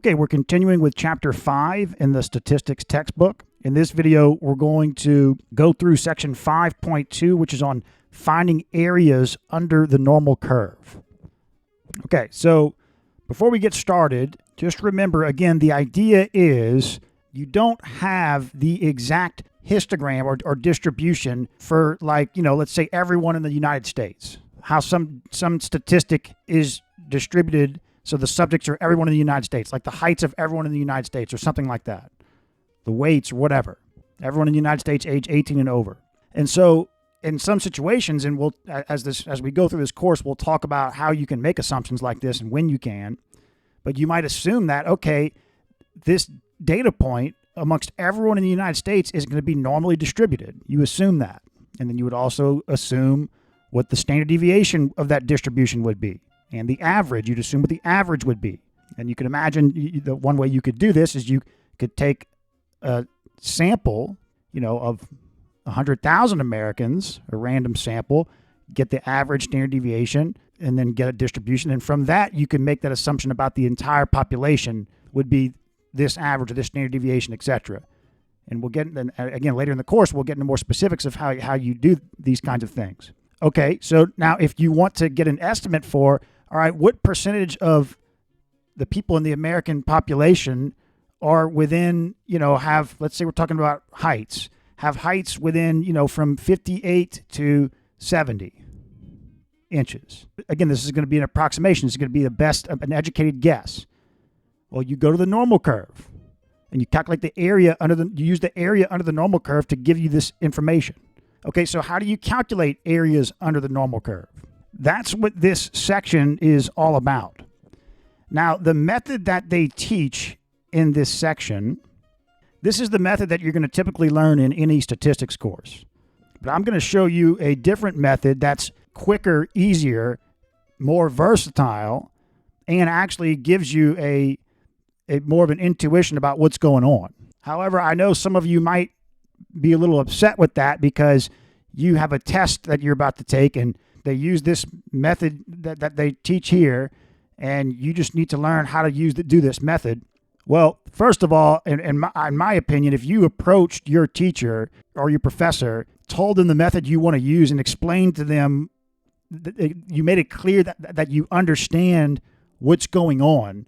Okay, we're continuing with Chapter 5 in the statistics textbook. In this video, we're going to go through section 5.2, which is on finding areas under the normal curve. Okay, so before we get started, just remember, again, the idea is you don't have the exact histogram or distribution for, like, let's say everyone in the United States. How some statistic is distributed, so the subjects are everyone in the United States, like the heights of everyone in the United States or something like that. The weights, whatever. Everyone in the United States age 18 and over. And so in some situations, and we'll as we go through this course, we'll talk about how you can make assumptions like this and when you can. But you might assume that, okay, this data point amongst everyone in the United States is going to be normally distributed. You assume that. And then you would also assume what the standard deviation of that distribution would be. And the average, you'd assume what the average would be. And you can imagine the one way you could do this is you could take a sample, of 100,000 Americans, a random sample, get the average standard deviation, and then get a distribution. And from that, you can make that assumption about the entire population would be this average or this standard deviation, etc. And we'll get, again, later in the course, we'll get into more specifics of how you do these kinds of things. Okay, so now if you want to get an estimate for, all right, what percentage of the people in the American population are within, let's say we're talking about heights, have heights within, from 58 to 70 inches. Again, this is going to be an approximation. This is going to be the best of an educated guess. Well, you go to the normal curve and you calculate the area you use the area under the normal curve to give you this information. Okay, so how do you calculate areas under the normal curve? That's what this section is all about. Now, the method that they teach in this section, this is the method that you're going to typically learn in any statistics course. But I'm going to show you a different method that's quicker, easier, more versatile, and actually gives you a more of an intuition about what's going on. However, I know some of you might be a little upset with that because you have a test that you're about to take and they use this method that they teach here, and you just need to learn how to do this method. Well, first of all, in my opinion, if you approached your teacher or your professor, told them the method you want to use and explained to them, you made it clear that you understand what's going on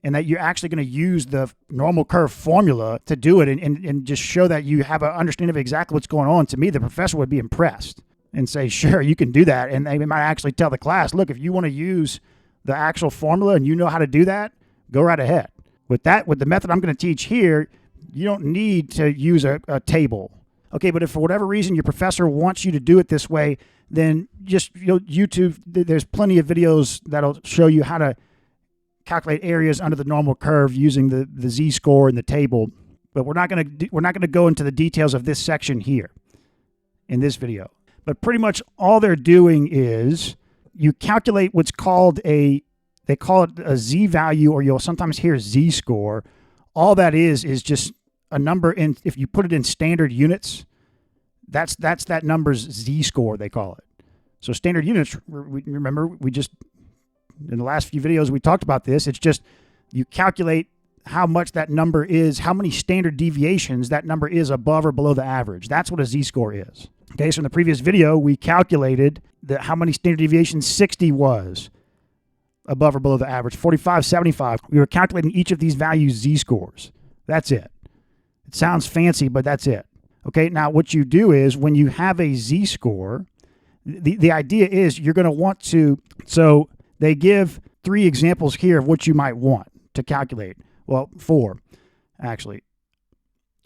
and that you're actually going to use the normal curve formula to do it and just show that you have an understanding of exactly what's going on, to me, the professor would be impressed and say, sure, you can do that. And they might actually tell the class, look, if you want to use the actual formula and you know how to do that, go right ahead. With the method I'm going to teach here, you don't need to use a table. Okay, but if for whatever reason your professor wants you to do it this way, then just YouTube, there's plenty of videos that'll show you how to calculate areas under the normal curve using the z-score and the table. But we're not going to go into the details of this section here in this video. But pretty much all they're doing is you calculate what's called they call it a z-value, or you'll sometimes hear z-score. All that is just a number if you put it in standard units, that's that number's z-score, they call it. So standard units, remember, in the last few videos we talked about this, it's just you calculate how much that number is, how many standard deviations that number is above or below the average. That's what a z-score is. Okay, so in the previous video, we calculated how many standard deviations 60 was above or below the average, 45, 75. We were calculating each of these values z-scores. That's it. It sounds fancy, but that's it. Okay, now what you do is when you have a z-score, the idea is you're going to want to, so they give 3 examples here of what you might want to calculate. Well, 4, actually.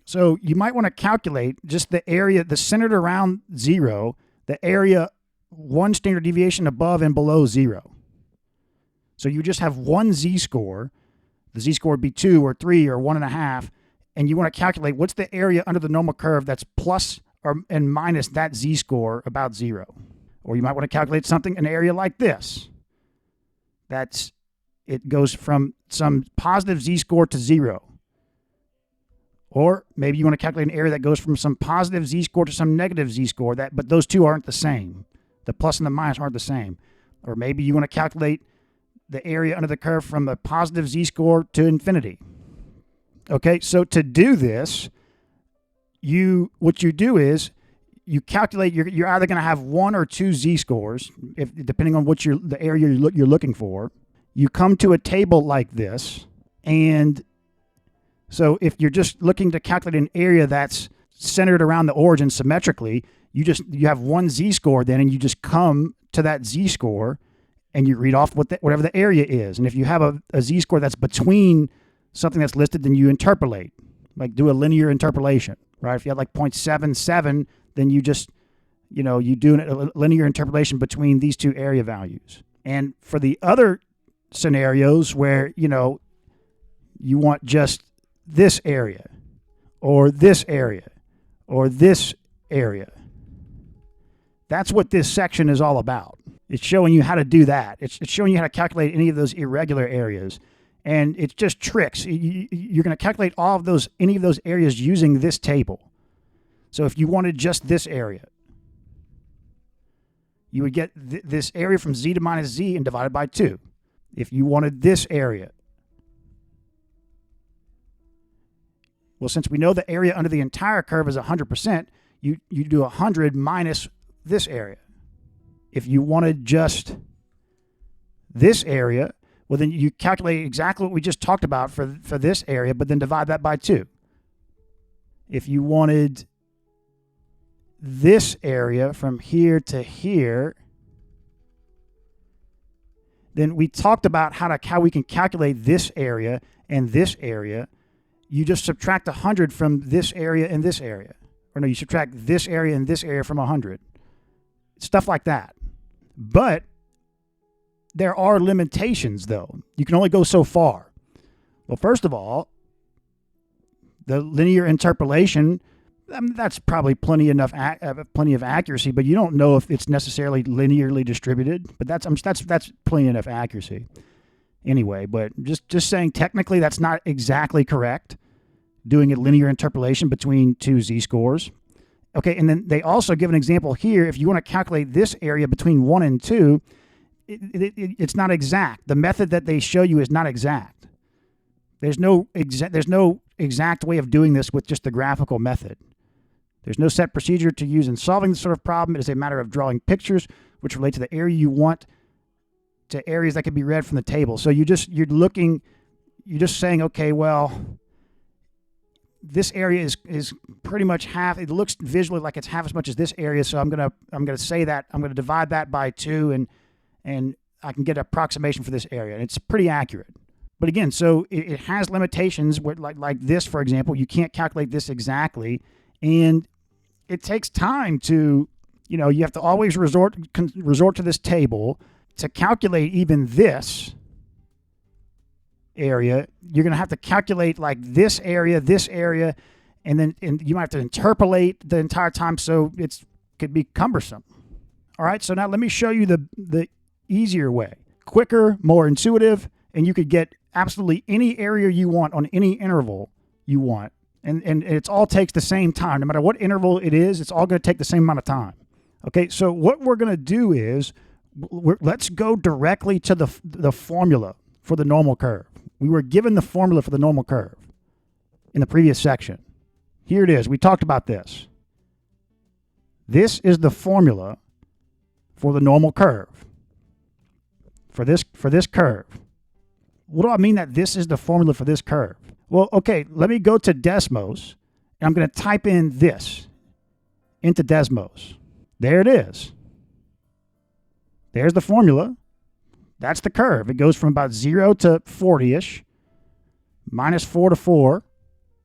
So you might want to calculate just the area, the centered around 0, the area 1 standard deviation above and below 0. So you just have one z-score. The z-score would be 2 or 3 or 1.5, and you want to calculate what's the area under the normal curve that's plus and minus that z-score about 0. Or you might want to calculate an area like this. It goes from some positive z-score to 0. Or maybe you want to calculate an area that goes from some positive z-score to some negative z-score, but those two aren't the same. The plus and the minus aren't the same. Or maybe you want to calculate the area under the curve from a positive z-score to infinity. Okay, so to do this, what you do is you calculate, you're either going to have 1 or 2 z-scores, depending on what the area you're looking for. You come to a table like this, and so if you're just looking to calculate an area that's centered around the origin symmetrically, you have 1 z-score then, and you just come to that z-score and you read off whatever the area is. And if you have a z-score that's between something that's listed, then you interpolate, like do a linear interpolation, right? If you had like 0.77, then you just, you do a linear interpolation between these two area values. And for the other scenarios where, you want just this area or this area or this area, that's what this section is all about. It's showing you how to do that. It's showing you how to calculate any of those irregular areas. And it's just tricks. You're going to calculate any of those areas using this table. So if you wanted just this area, you would get this area from z to minus z and divided by 2. If you wanted this area, well, since we know the area under the entire curve is 100%, you do 100 minus this area. If you wanted just this area, well, then you calculate exactly what we just talked about for this area, but then divide that by 2. If you wanted this area from here to here, then we talked about how we can calculate this area and this area. You just subtract 100 from this area and this area. Or no, you subtract this area and this area from 100. Stuff like that. But there are limitations, though. You can only go so far. Well, first of all, the linear interpolation, that's probably plenty of accuracy, but you don't know if it's necessarily linearly distributed. But that's plenty enough accuracy anyway. But just saying, technically, that's not exactly correct, doing a linear interpolation between 2 z-scores. Okay, and then they also give an example here. If you want to calculate this area between 1 and 2, it's not exact. The method that they show you is not exact. There's no exact way of doing this with just the graphical method. There's no set procedure to use in solving this sort of problem. It is a matter of drawing pictures which relate to the area you want to areas that can be read from the table. So you're just saying, okay, well, this area is pretty much half. It looks visually like it's half as much as this area. So I'm gonna say that I'm gonna divide that by 2, and I can get an approximation for this area, and it's pretty accurate. But again, so it has limitations. Like this, for example, you can't calculate this exactly, and it takes time to, you have to always resort to this table to calculate even this area. You're going to have to calculate like this area, and you might have to interpolate the entire time, so it could be cumbersome. All right, so now let me show you the easier way. Quicker, more intuitive, and you could get absolutely any area you want on any interval you want. And it all takes the same time. No matter what interval it is, it's all going to take the same amount of time. Okay, so what we're going to do is, let's go directly to the formula for the normal curve. We were given the formula for the normal curve in the previous section. Here it is. We talked about this. This is the formula for the normal curve. For this curve. What do I mean that this is the formula for this curve? Well, okay, let me go to Desmos, and I'm going to type in this into Desmos. There it is. There's the formula. That's the curve. It goes from about 0 to 40-ish, minus 4 to 4.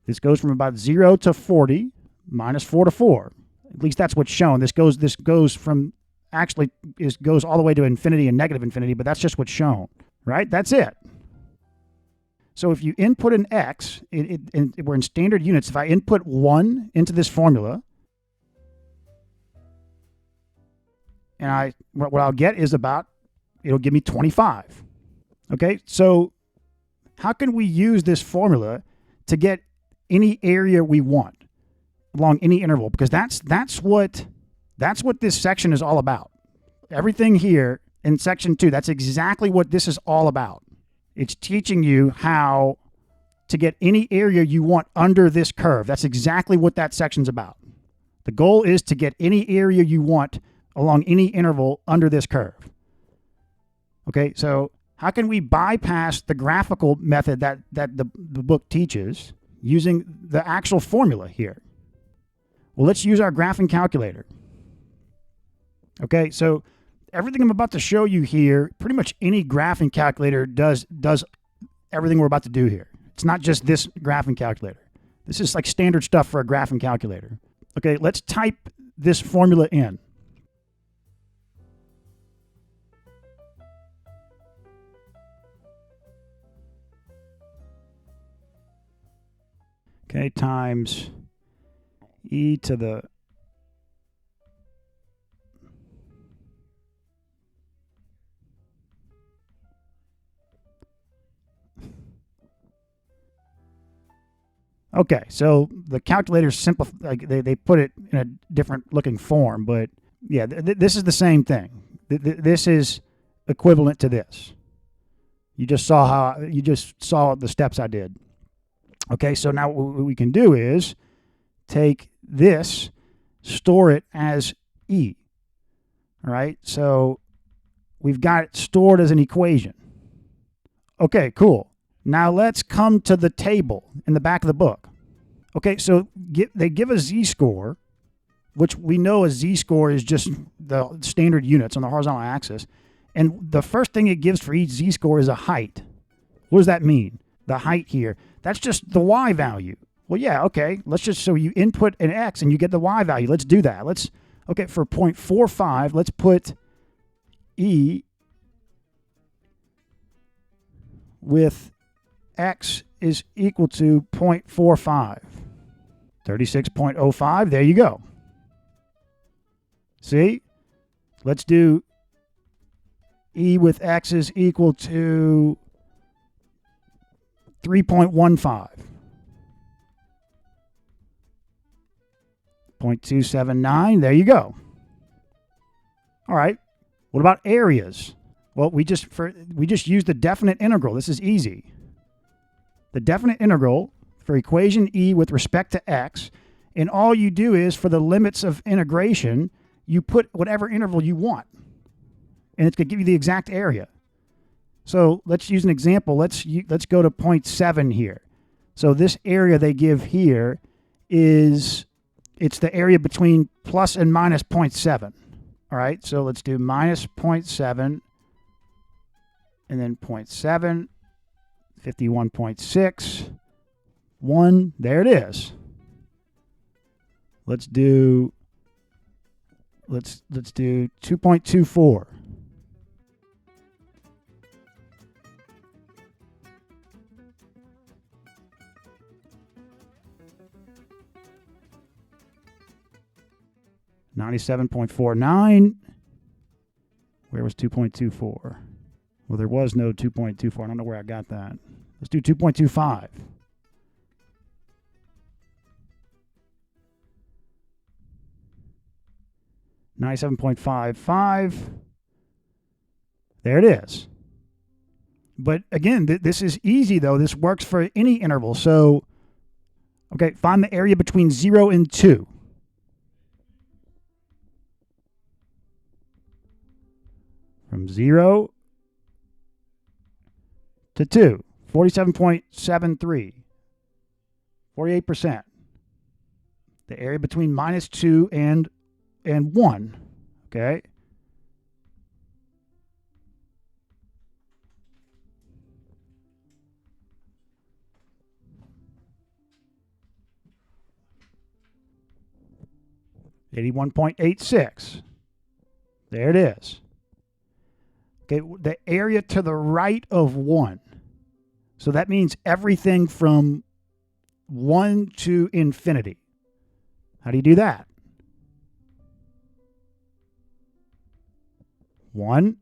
This goes from about 0 to 40, minus 4 to 4. At least that's what's shown. This goes from, actually, goes all the way to infinity and negative infinity, but that's just what's shown, right? That's it. So if you input an x, we're in standard units. If I input 1 into this formula, and what I'll get is it'll give me 25. Okay, so how can we use this formula to get any area we want along any interval? Because that's what this section is all about. Everything here in section 2. That's exactly what this is all about. It's teaching you how to get any area you want under this curve. That's exactly what that section's about. The goal is to get any area you want along any interval under this curve. Okay, so how can we bypass the graphical method that the book teaches using the actual formula here? Well, let's use our graphing calculator. Okay, so everything I'm about to show you here, pretty much any graphing calculator does everything we're about to do here. It's not just this graphing calculator. This is like standard stuff for a graphing calculator. Okay, let's type this formula in. Okay, times e to the Okay, so the calculators simplify, like they put it in a different looking form, but yeah, this is the same thing. This is equivalent to this. You just saw the steps I did. Okay, so now what we can do is take this, store it as E. All right, so we've got it stored as an equation. Okay, cool. Now let's come to the table in the back of the book. Okay, so they give a z-score, which we know a z-score is just the standard units on the horizontal axis. And the first thing it gives for each z-score is a height. What does that mean? The height here. That's just the y value. Well, yeah, okay. So you input an x and you get the y value. Let's do that. Okay, for 0.45, let's put E with x is equal to 0.45. 36.05, there you go. See? Let's do E with x is equal to 3.15. 0.279, there you go. All right. What about areas? Well, we just use the definite integral. This is easy. The definite integral for equation E with respect to x, and all you do is for the limits of integration, you put whatever interval you want, and it's going to give you the exact area. So let's use an example. Let's go to 0.7 here. So this area they give here it's the area between plus and minus 0.7. All right, so let's do minus 0.7 and then 0.7, 51.6, 1, there it is. Let's do 2.24. $97.49. Where was 2.24? Well, there was no 2.24. I don't know where I got that. Let's do 2.25. $97.55. There it is. But again, this is easy, though. This works for any interval. So, okay, find the area between 0 and 2. From 0 to 2, 47.73, 48%. The area between minus 2 and 1, okay? $81.86. There it is. Okay, the area to the right of 1. So that means everything from 1 to infinity. How do you do that? 1,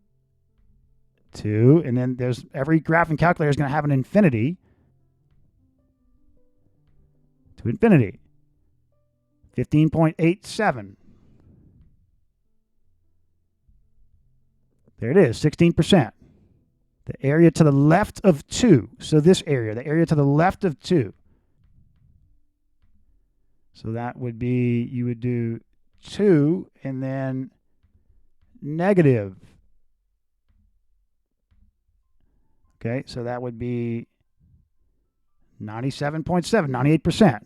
2, and then there's every graphing calculator is going to have an infinity to infinity. 15.87. There it is, 16%. The area to the left of 2. So this area, the area to the left of 2. So that would be, you would do 2 and then negative. Okay, so that would be 97.7, 98%.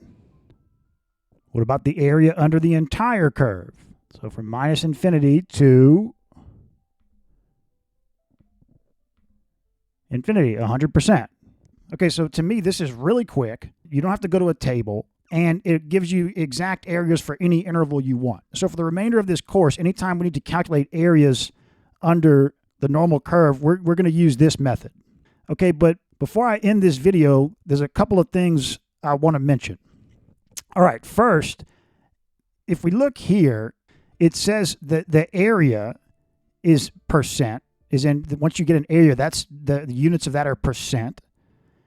What about the area under the entire curve? So from minus infinity to infinity, 100%. Okay, so to me, this is really quick. You don't have to go to a table, and it gives you exact areas for any interval you want. So for the remainder of this course, anytime we need to calculate areas under the normal curve, we're going to use this method. Okay, but before I end this video, there's a couple of things I want to mention. All right, first, if we look here, it says that the area is percent, once you get an area, that's the units of that are percent.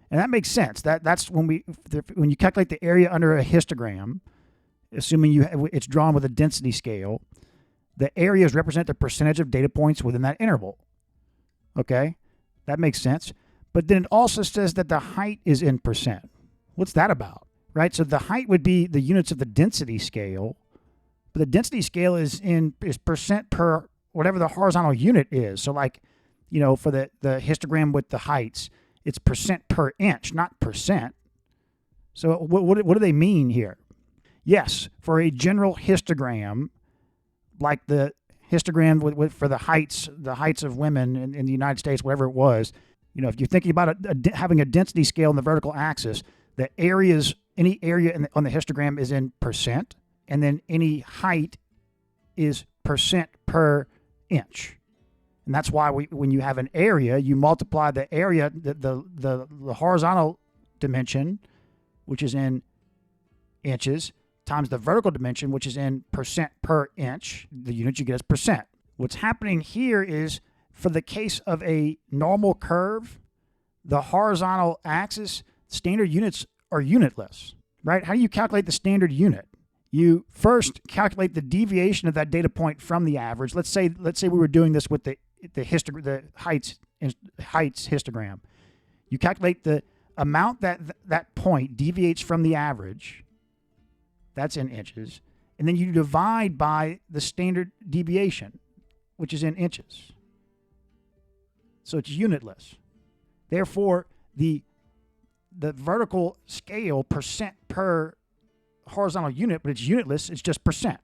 And that makes sense. That's when you calculate the area under a histogram, assuming it's drawn with a density scale, the areas represent the percentage of data points within that interval. Okay? That makes sense. But then it also says that the height is in percent. What's that about? Right? So the height would be the units of the density scale, but the density scale is percent per whatever the horizontal unit is. So like, for the histogram with the heights, it's percent per inch, not percent. So what do they mean here? Yes, for a general histogram, like the histogram for the heights of women in the United States, whatever it was, if you're thinking about having a density scale on the vertical axis, the areas, any area on the histogram is in percent, and then any height is percent per inch. And that's why when you have an area, you multiply the area, the horizontal dimension, which is in inches, times the vertical dimension, which is in percent per inch. The unit you get is percent. What's happening here is, for the case of a normal curve, the horizontal axis, standard units are unitless, right? How do you calculate the standard unit? You first calculate the deviation of that data point from the average. Let's say we were doing this with the heights histogram. You calculate the amount that point deviates from the average. That's in inches. And then you divide by the standard deviation, which is in inches. So it's unitless. Therefore, the vertical scale, percent per horizontal unit, but it's unitless, it's just percent.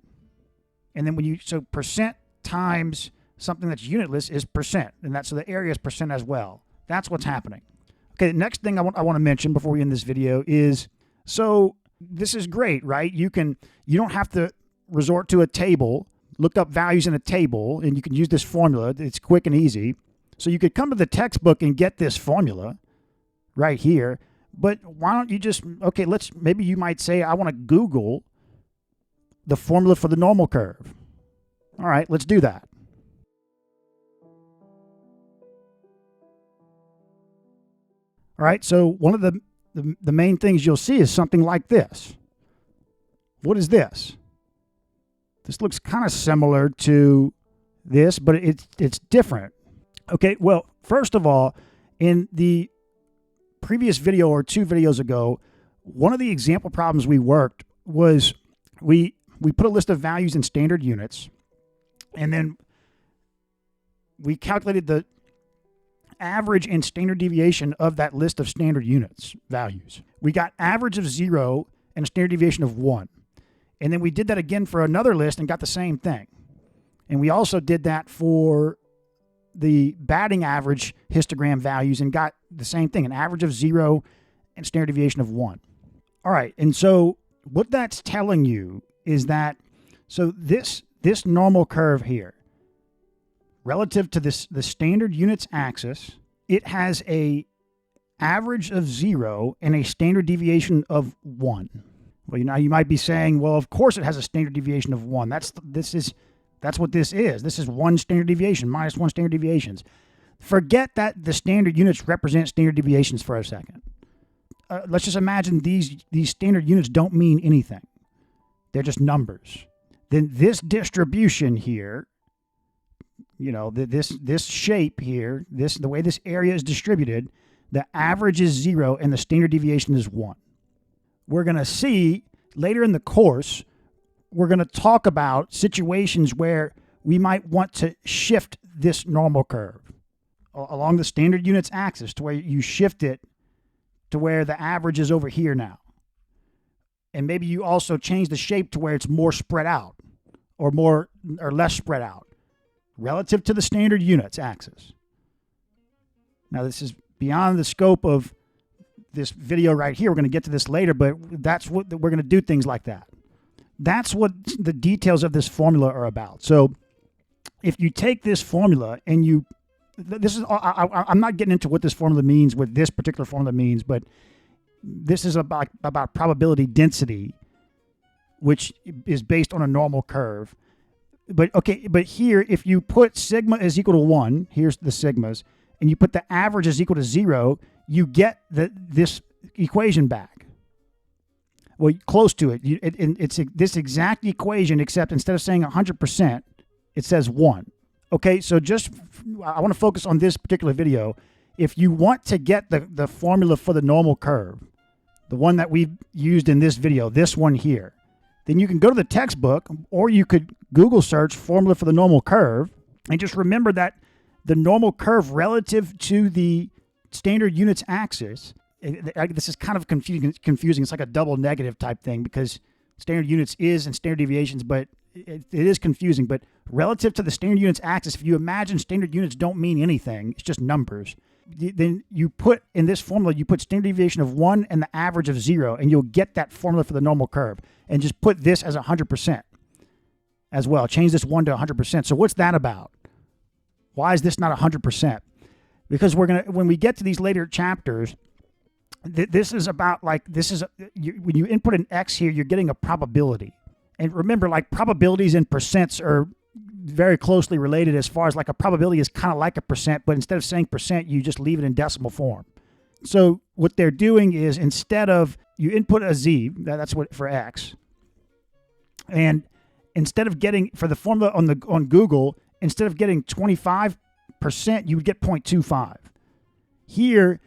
And then so percent times something that's unitless is percent. And so the area is percent as well. That's what's happening. Okay, the next thing I want to mention before we end this video is, so this is great, right? You don't have to resort to a table, look up values in a table, and you can use this formula. It's quick and easy. So you could come to the textbook and get this formula right here, but why don't you just, maybe you might say, I want to Google the formula for the normal curve. All right, let's do that. All right, so one of the main things you'll see is something like this. What is this? This looks kind of similar to this, but it's different. Okay, well, first of all, in the previous video or 2 videos ago, one of the example problems we worked was we put a list of values in standard units, and then we calculated the average and standard deviation of that list of standard units values. We got average of 0 and a standard deviation of 1. And then we did that again for another list and got the same thing. And we also did that for the batting average histogram values and got the same thing, an average of 0 and standard deviation of 1. All right, and so what that's telling you is that, so this normal curve here, relative to the standard units axis, it has a average of 0 and a standard deviation of 1. Well, you might be saying, well, of course it has a standard deviation of 1. That's what this is. This is 1 standard deviation, minus 1 standard deviations. Forget that the standard units represent standard deviations for a second. Let's just imagine these standard units don't mean anything. They're just numbers. Then this distribution here this shape here, the way this area is distributed, the average is 0 and the standard deviation is 1. We're going to see later in the course, we're going to talk about situations where we might want to shift this normal curve along the standard units axis to where you shift it to where the average is over here now. And maybe you also change the shape to where it's more spread out or less spread out relative to the standard units axis. Now, this is beyond the scope of this video right here. We're going to get to this later, but that's what we're going to do, things like that. That's what the details of this formula are about. So if you take this formula and I'm not getting into what this formula means, what this particular formula means, but this is about probability density, which is based on a normal curve. But here, if you put sigma is equal to 1, here's the sigmas, and you put the average is equal to 0, you get this equation back. Well, close to it. It's this exact equation, except instead of saying 100%, it says 1. Okay, so I want to focus on this particular video. If you want to get the formula for the normal curve, the one that we've used in this video, this one here, then you can go to the textbook, or you could Google search formula for the normal curve, and just remember that the normal curve relative to the standard units axis, this is kind of confusing. It's like a double negative type thing because standard units is and standard deviations, but it is confusing. But relative to the standard units axis, if you imagine standard units don't mean anything, it's just numbers, then you put in this formula, you put standard deviation of 1 and the average of 0, and you'll get that formula for the normal curve. And just put this as 100% as well. Change this 1 to 100%. So what's that about? Why is this not 100%? Because when we get to these later chapters, this is about when you input an x here, you're getting a probability. And remember, like, probabilities and percents are very closely related, as far as like a probability is kind of like a percent, but instead of saying percent, you just leave it in decimal form. So what they're doing is, instead of you input a z, that's what for x, and instead of getting, for the formula on Google, instead of getting 25%, you would get 0.25. Here,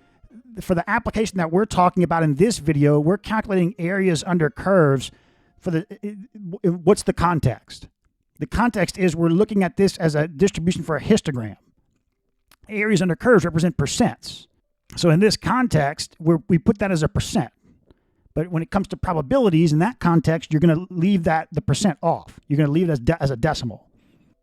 for the application that we're talking about in this video, we're calculating areas under curves for what's the context? The context is we're looking at this as a distribution for a histogram. Areas under curves represent percents. So in this context, we put that as a percent. But when it comes to probabilities, in that context, you're going to leave the percent off. You're going to leave it as a decimal.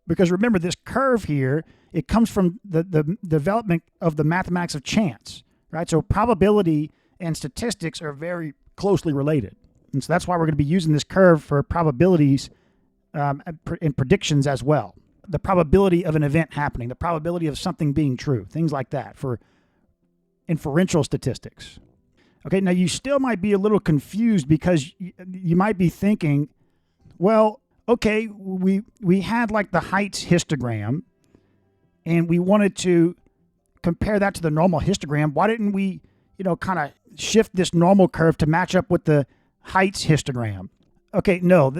Because remember, this curve here, it comes from the development of the mathematics of chance, right? So probability and statistics are very closely related. And so that's why we're going to be using this curve for probabilities and predictions as well. The probability of an event happening, the probability of something being true, things like that for inferential statistics. Okay, now you still might be a little confused because you might be thinking, well, okay, we had like the heights histogram and we wanted to compare that to the normal histogram. Why didn't we, kind of shift this normal curve to match up with the heights histogram? Okay, no,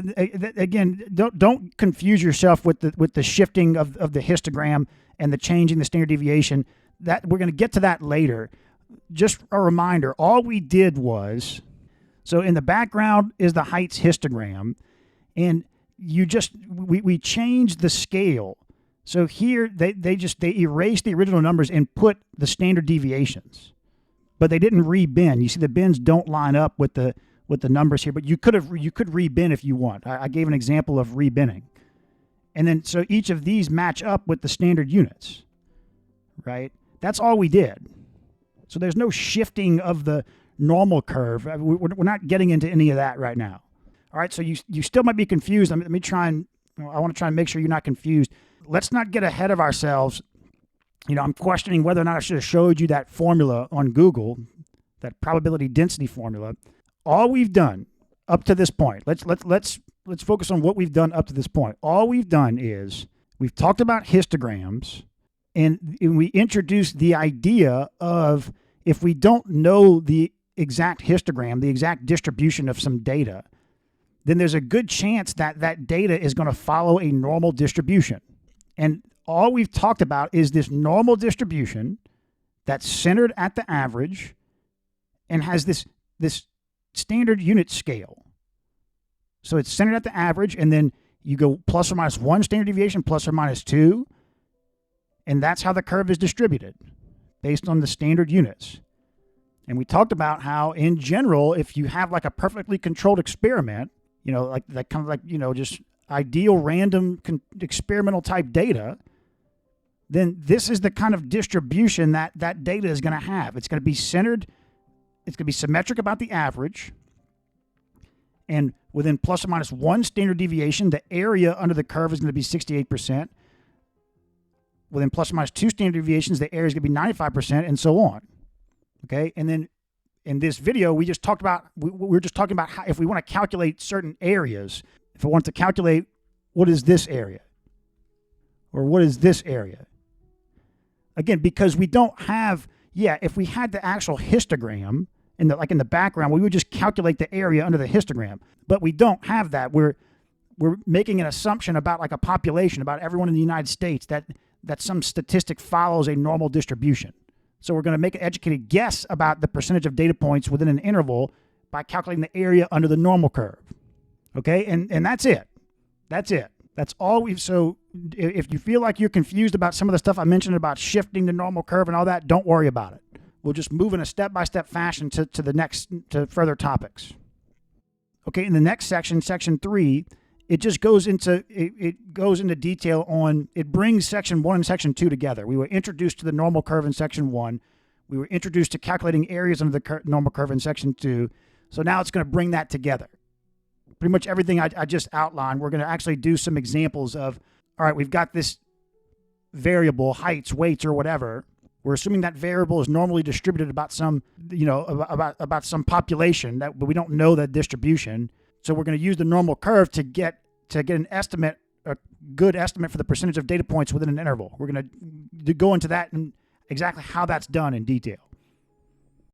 again, don't confuse yourself with the shifting of the histogram and the changing the standard deviation. That we're going to get to that later. Just a reminder, all we did was, so in the background is the heights histogram, and we changed the scale. So here they erased the original numbers and put the standard deviations, but they didn't rebin. You see, the bins don't line up with the numbers here, but you could rebin if you want. I gave an example of rebinning, and then so each of these match up with the standard units, right? That's all we did. So there's no shifting of the normal curve. We're not getting into any of that right now. All right, so you still might be confused. I want to try and make sure you're not confused. Let's not get ahead of ourselves. I'm questioning whether or not I should have showed you that formula on Google, that probability density formula. All we've done up to this point, let's focus on what we've done up to this point. All we've done is we've talked about histograms, and we introduced the idea of, if we don't know the exact histogram, the exact distribution of some data, then there's a good chance that that data is going to follow a normal distribution. And all we've talked about is this normal distribution that's centered at the average and has this standard unit scale. So it's centered at the average, and then you go plus or minus 1 standard deviation, plus or minus 2, and that's how the curve is distributed based on the standard units. And we talked about how, in general, if you have like a perfectly controlled experiment, like that kind of like, just ideal random experimental type data, then this is the kind of distribution that data is going to have. It's going to be centered. It's going to be symmetric about the average. And within plus or minus 1 standard deviation, the area under the curve is going to be 68%. Within plus or minus 2 standard deviations, the area is going to be 95%, and so on. Okay, and then in this video, we were just talking about how if we want to calculate certain areas, if I want to calculate what is this area or what is this area. Again, because we don't have, if we had the actual histogram in the background, we would just calculate the area under the histogram. But we don't have that. We're making an assumption about like a population, about everyone in the United States, that some statistic follows a normal distribution. So we're going to make an educated guess about the percentage of data points within an interval by calculating the area under the normal curve. Okay, and that's it. That's it. That's all so if you feel like you're confused about some of the stuff I mentioned about shifting the normal curve and all that, don't worry about it. We'll just move in a step-by-step fashion to further topics. Okay, in the next section, section 3, it just goes into detail on, it brings section 1 and section 2 together. We were introduced to the normal curve in section 1. We were introduced to calculating areas under the normal curve in section 2. So now it's going to bring that together. Pretty much everything I just outlined, we're going to actually do some examples of, all right, we've got this variable, heights, weights, or whatever. We're assuming that variable is normally distributed about some, about some population, but we don't know that distribution. So we're going to use the normal curve to get an estimate, a good estimate for the percentage of data points within an interval. We're going to go into that and exactly how that's done in detail.